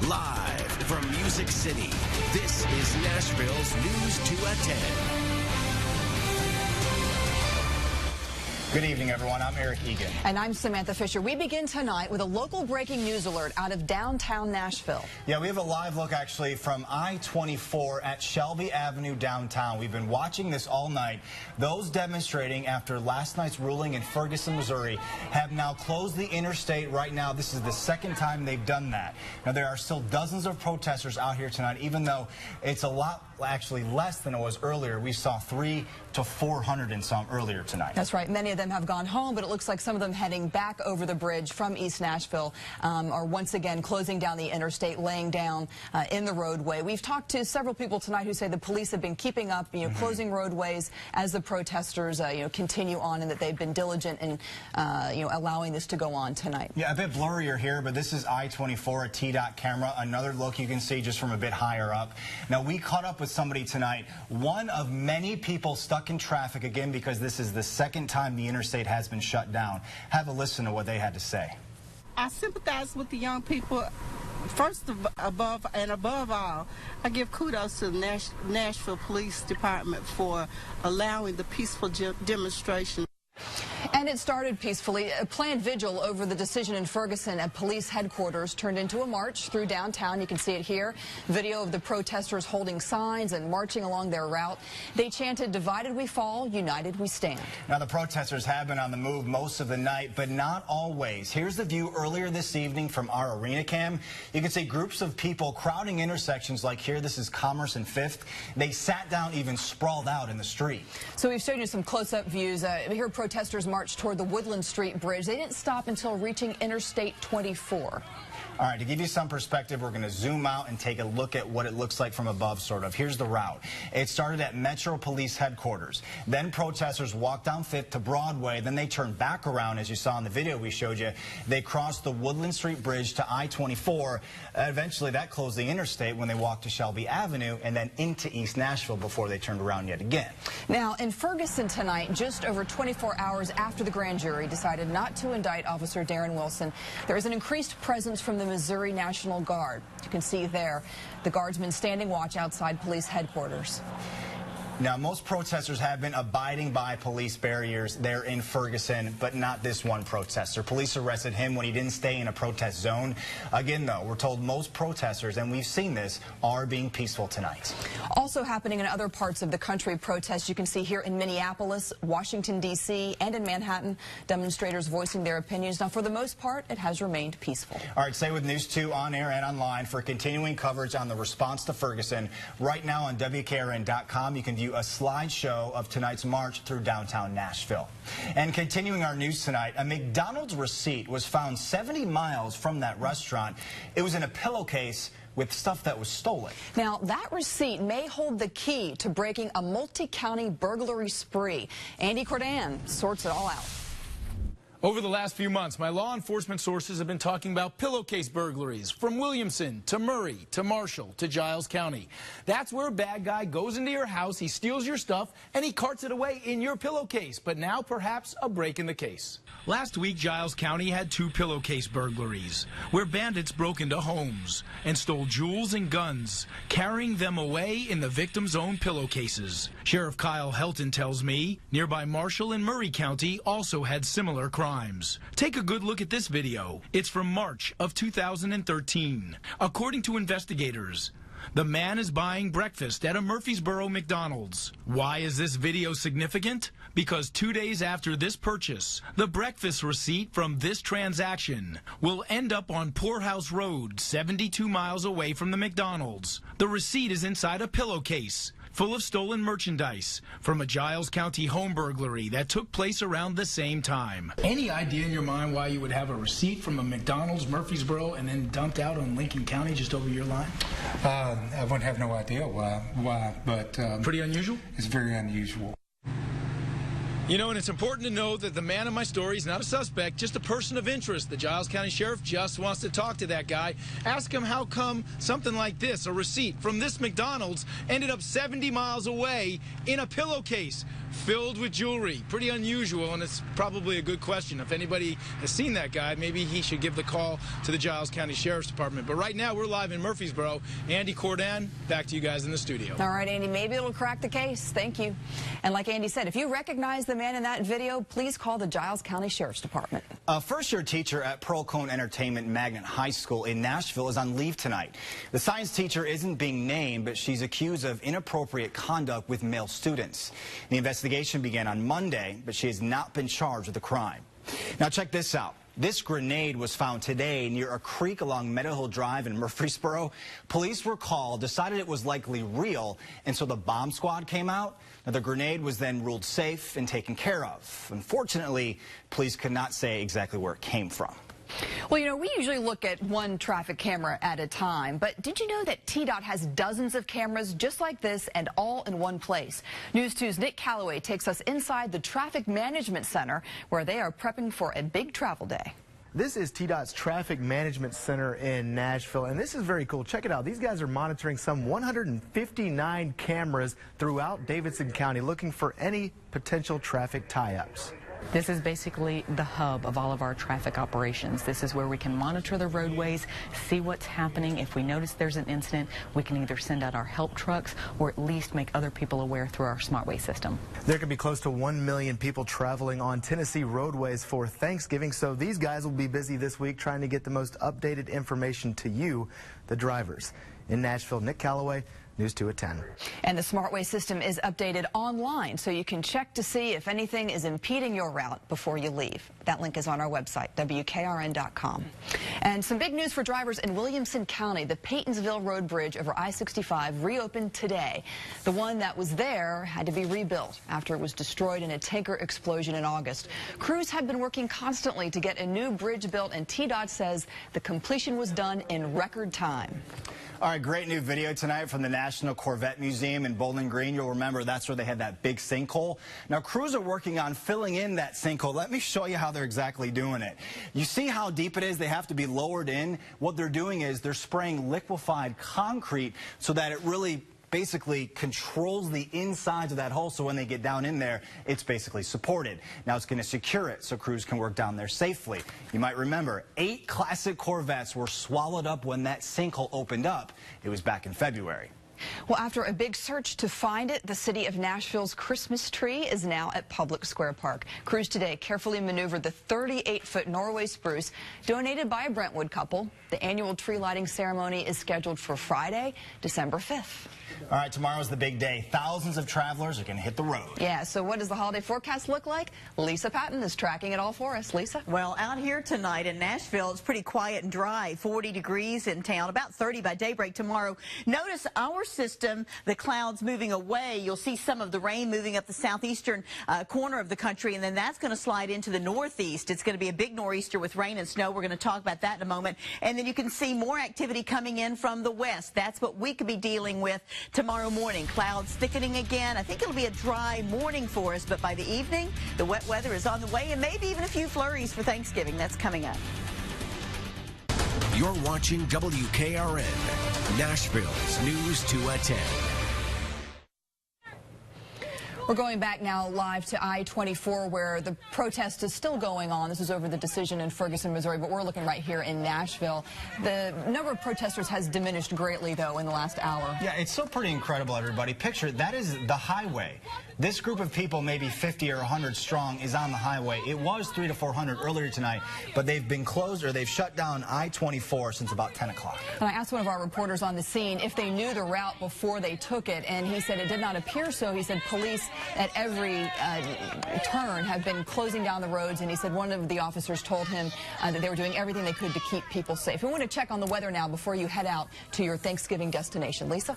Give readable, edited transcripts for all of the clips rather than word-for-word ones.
Live from Music City, this is Nashville's News 2 at 10. Good evening, everyone. I'm Eric Egan. And I'm Samantha Fisher. We begin tonight with a local breaking news alert out of downtown Nashville. Yeah, we have a live look, actually, from I-24 at Shelby Avenue downtown. We've been watching this all night. Those demonstrating after last night's ruling in Ferguson, Missouri, have now closed the interstate right now. This is the second time they've done that. Now, there are still dozens of protesters out here tonight, even though it's a lot, actually less than it was earlier. We saw 300 to 400 and some earlier tonight. That's right. Many of them have gone home, but it looks like some of them heading back over the bridge from East Nashville are once again closing down the interstate, laying down in the roadway. We've talked to several people tonight who say the police have been keeping up, closing roadways as the protesters, continue on, and that they've been diligent in, allowing this to go on tonight. Yeah, a bit blurrier here, but this is I-24, a T-Dot camera. Another look you can see just from a bit higher up. Now, we caught up with somebody tonight, one of many people stuck in traffic, again, because this is the second time the interstate has been shut down. Have a listen to what they had to say. I sympathize with the young people. First, above all, I give kudos to the Nashville Police Department for allowing the peaceful demonstration. And it started peacefully. A planned vigil over the decision in Ferguson at police headquarters turned into a march through downtown. You can see it here. Video of the protesters holding signs and marching along their route. They chanted, "Divided we fall, united we stand." Now, the protesters have been on the move most of the night, but not always. Here's the view earlier this evening from our arena cam. You can see groups of people crowding intersections like here. This is Commerce and 5th. They sat down, even sprawled out in the street. So we've showed you some close-up views. Here protesters marched toward the Woodland Street Bridge. They didn't stop until reaching Interstate 24. All right, to give you some perspective, we're going to zoom out and take a look at what it looks like from above, sort of. Here's the route. It started at Metro Police Headquarters. Then protesters walked down 5th to Broadway. Then they turned back around, as you saw in the video we showed you. They crossed the Woodland Street Bridge to I-24. Eventually, that closed the interstate when they walked to Shelby Avenue and then into East Nashville before they turned around yet again. Now, in Ferguson tonight, just over 24 hours after the grand jury decided not to indict Officer Darren Wilson, there is an increased presence from the Missouri National Guard. You can see there the guardsmen standing watch outside police headquarters. Now, most protesters have been abiding by police barriers there in Ferguson, but not this one protester. Police arrested him when he didn't stay in a protest zone. Again, though, we're told most protesters, and we've seen this, are being peaceful tonight. Also happening in other parts of the country, protests you can see here in Minneapolis, Washington, D.C., and in Manhattan. Demonstrators voicing their opinions. Now, for the most part, it has remained peaceful. All right, stay with News 2 on air and online for continuing coverage on the response to Ferguson. Right now on WKRN.com, you can view a slideshow of tonight's march through downtown Nashville. And continuing our news tonight, a McDonald's receipt was found 70 miles from that restaurant. It was in a pillowcase with stuff that was stolen. Now, that receipt may hold the key to breaking a multi-county burglary spree. Andy Cordan sorts it all out. Over the last few months, my law enforcement sources have been talking about pillowcase burglaries from Williamson to Murray to Marshall to Giles County. That's where a bad guy goes into your house, he steals your stuff, and he carts it away in your pillowcase. But now perhaps a break in the case. Last week, Giles County had 2 pillowcase burglaries where bandits broke into homes and stole jewels and guns, carrying them away in the victim's own pillowcases. Sheriff Kyle Helton tells me nearby Marshall and Murray County also had similar crimes. Take a good look at this video. It's from March of 2013. According to investigators, the man is buying breakfast at a Murfreesboro McDonald's. Why is this video significant? Because 2 days after this purchase, the breakfast receipt from this transaction will end up on Poorhouse Road, 72 miles away from the McDonald's. The receipt is inside a pillowcase full of stolen merchandise from a Giles County home burglary that took place around the same time. Any idea in your mind why you would have a receipt from a McDonald's Murfreesboro and then dumped out on Lincoln County just over your line? I would have no idea why, but pretty unusual? It's very unusual. You know, and it's important to know that the man in my story is not a suspect, just a person of interest. The Giles County Sheriff just wants to talk to that guy. Ask him how come something like this, a receipt from this McDonald's, ended up 70 miles away in a pillowcase filled with jewelry. Pretty unusual, and it's probably a good question. If anybody has seen that guy, maybe he should give the call to the Giles County Sheriff's Department. But right now, we're live in Murfreesboro. Andy Cordan, back to you guys in the studio. All right, Andy, maybe it'll crack the case. Thank you. And like Andy said, if you recognize the man in that video, please call the Giles County Sheriff's Department. A first-year teacher at Pearl Cone Entertainment Magnet High School in Nashville is on leave tonight. The science teacher isn't being named, but she's accused of inappropriate conduct with male students. The investigation began on Monday, but she has not been charged with the crime. Now check this out. This grenade was found today near a creek along Meadow Drive in Murfreesboro. Police were called, decided it was likely real, and so the bomb squad came out. Now, the grenade was then ruled safe and taken care of. Unfortunately, police could not say exactly where it came from. Well, you know, we usually look at one traffic camera at a time, but did you know that TDOT has dozens of cameras just like this and all in one place? News 2's Nick Calloway takes us inside the Traffic Management Center, where they are prepping for a big travel day. This is TDOT's Traffic Management Center in Nashville, and this is very cool. Check it out. These guys are monitoring some 159 cameras throughout Davidson County, looking for any potential traffic tie-ups. This is basically the hub of all of our traffic operations. This is where we can monitor the roadways, see what's happening. If we notice there's an incident, we can either send out our help trucks or at least make other people aware through our SmartWay system. There could be close to 1 million people traveling on Tennessee roadways for Thanksgiving, so these guys will be busy this week trying to get the most updated information to you, the drivers. In Nashville, Nick Calloway, News 2 at 10. And the SmartWay system is updated online, so you can check to see if anything is impeding your route before you leave. That link is on our website, WKRN.com. And some big news for drivers in Williamson County. The Paytonsville Road Bridge over I-65 reopened today. The one that was there had to be rebuilt after it was destroyed in a tanker explosion in August. Crews have been working constantly to get a new bridge built, and TDOT says the completion was done in record time. All right, great new video tonight from the National Corvette Museum in Bowling Green. You'll remember that's where they had that big sinkhole. Now, crews are working on filling in that sinkhole. Let me show you how they're exactly doing it. You see how deep it is? They have to be lowered in. What they're doing is they're spraying liquefied concrete so that it really basically controls the insides of that hole, so when they get down in there, it's basically supported. Now it's going to secure it so crews can work down there safely. You might remember 8 classic Corvettes were swallowed up when that sinkhole opened up. It was back in February. Well, after a big search to find it, the city of Nashville's Christmas tree is now at Public Square Park. Crews today carefully maneuvered the 38-foot Norway spruce donated by a Brentwood couple. The annual tree lighting ceremony is scheduled for Friday, December 5th. All right, tomorrow's the big day. Thousands of travelers are going to hit the road. Yeah, so what does the holiday forecast look like? Lisa Patton is tracking it all for us. Lisa? Well, out here tonight in Nashville, it's pretty quiet and dry. 40 degrees in town, about 30 by daybreak tomorrow. Notice our system, the clouds moving away. You'll see some of the rain moving up the southeastern corner of the country, and then that's going to slide into the northeast. It's going to be a big nor'easter with rain and snow. We're going to talk about that in a moment. And then you can see more activity coming in from the west. That's what we could be dealing with tomorrow morning. Clouds thickening again. I think it'll be a dry morning for us, but by the evening, the wet weather is on the way, and maybe even a few flurries for Thanksgiving. That's coming up. You're watching WKRN, Nashville's News 2 at 10. We're going back now live to I-24, where the protest is still going on. This is over the decision in Ferguson, Missouri, but we're looking right here in Nashville. The number of protesters has diminished greatly, though, in the last hour. Yeah, it's still pretty incredible, everybody. Picture, that is the highway. This group of people, maybe 50 or 100 strong, is on the highway. It was 300 to 400 earlier tonight, but they've been closed, or they've shut down I-24 since about 10 o'clock. And I asked one of our reporters on the scene if they knew the route before they took it, and he said it did not appear so. He said police at every turn have been closing down the roads, and he said one of the officers told him that they were doing everything they could to keep people safe. We want to check on the weather now before you head out to your Thanksgiving destination. Lisa?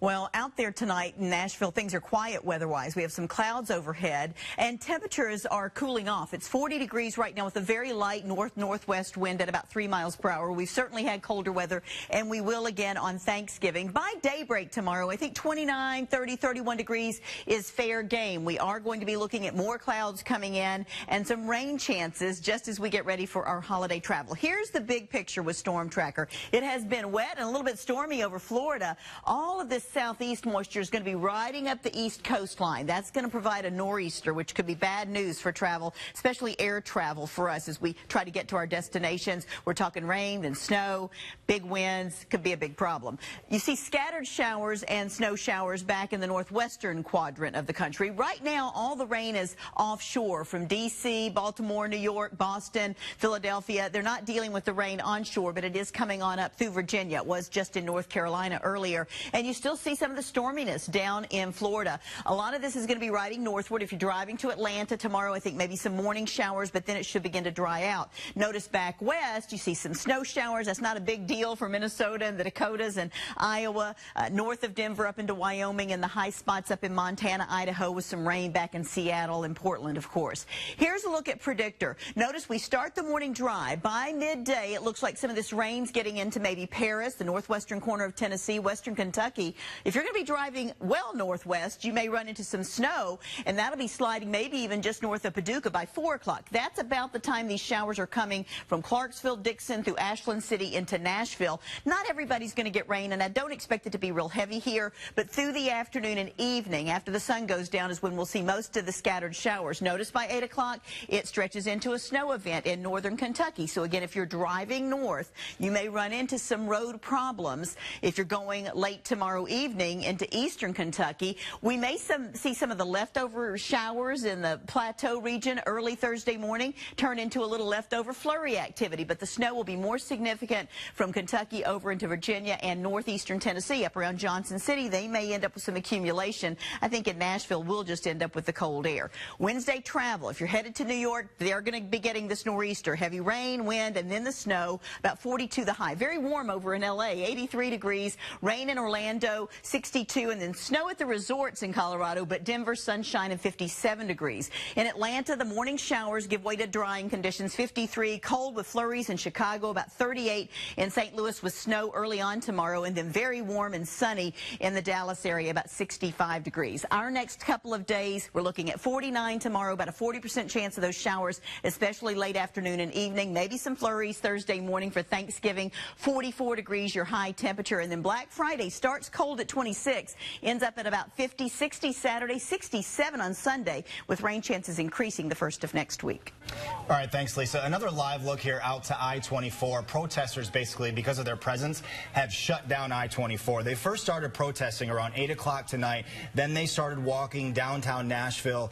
Well, out there tonight in Nashville, things are quiet weather-wise. We have some clouds overhead, and temperatures are cooling off. It's 40 degrees right now with a very light north-northwest wind at about 3 miles per hour. We've certainly had colder weather, and we will again on Thanksgiving. By daybreak tomorrow, I think 29, 30, 31 degrees is fair game. We are going to be looking at more clouds coming in and some rain chances just as we get ready for our holiday travel. Here's the big picture with Storm Tracker. It has been wet and a little bit stormy over Florida. All of this southeast moisture is going to be riding up the east coastline. That's going to provide a nor'easter, which could be bad news for travel, especially air travel for us as we try to get to our destinations. We're talking rain and snow, big winds, could be a big problem. You see scattered showers and snow showers back in the northwestern quadrant of the country. Right now, all the rain is offshore from D.C., Baltimore, New York, Boston, Philadelphia. They're not dealing with the rain onshore, but it is coming on up through Virginia. It was just in North Carolina earlier. And you still see some of the storminess down in Florida. A lot of this is going to be riding northward. If you're driving to Atlanta tomorrow, I think maybe some morning showers, but then it should begin to dry out. Notice back west, you see some snow showers. That's not a big deal for Minnesota and the Dakotas and Iowa, north of Denver up into Wyoming, and the high spots up in Montana, Idaho, with some rain back in Seattle and Portland, of course. Here's a look at Predictor. Notice we start the morning dry. By midday, it looks like some of this rain's getting into maybe Paris, the northwestern corner of Tennessee, western Kentucky. If you're going to be driving well northwest, you may run into some snow, and that'll be sliding maybe even just north of Paducah by 4 o'clock. That's about the time these showers are coming from Clarksville, Dixon, through Ashland City into Nashville. Not everybody's going to get rain, and I don't expect it to be real heavy here, but through the afternoon and evening, after the sun goes down, is when we'll see most of the scattered showers. Notice by 8 o'clock, it stretches into a snow event in northern Kentucky. So again, if you're driving north, you may run into some road problems. If you're going late tomorrow evening into eastern Kentucky, we may see some of the leftover showers in the plateau region early Thursday morning turn into a little leftover flurry activity, but the snow will be more significant from Kentucky over into Virginia and northeastern Tennessee up around Johnson City. They may end up with some accumulation. I think in Nashville, we'll just end up with the cold air. Wednesday travel, if you're headed to New York, they're going to be getting this nor'easter, heavy rain, wind, and then the snow, about 42 the high. Very warm over in L.A., 83 degrees, rain in Orlando, 62, and then snow at the resorts in Colorado, but Denver, sunshine, and 57 degrees. In Atlanta, the morning showers give way to drying conditions, 53, cold with flurries in Chicago, about 38 in St. Louis with snow early on tomorrow, and then very warm and sunny in the Dallas area, about 65 degrees. Our next couple of days, we're looking at 49 tomorrow, about a 40% chance of those showers, especially late afternoon and evening, maybe some flurries Thursday morning for Thanksgiving, 44 degrees your high temperature, and then Black Friday starts cold at 26, ends up at about 50, 60 Saturday, 67 on Sunday, with rain chances increasing the first of next week. All right, thanks, Lisa. Another live look here out to I-24. Protesters, basically, because of their presence, have shut down I-24. They first started protesting around 8 o'clock tonight. Then they started walking downtown Nashville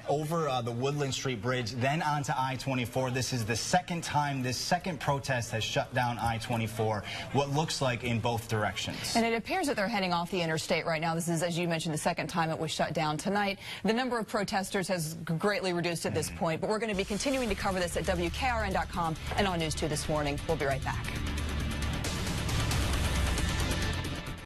over the Woodland Street Bridge, then onto I-24. This is the second time this second protest has shut down I-24, what looks like in both directions. And it appears that they're heading off the interstate right now. This is, as you mentioned, the second time it was shut down tonight. The number of protesters has greatly reduced at this point, but we're going to be continuing to cover this at WKRN.com and on News 2 this morning. We'll be right back.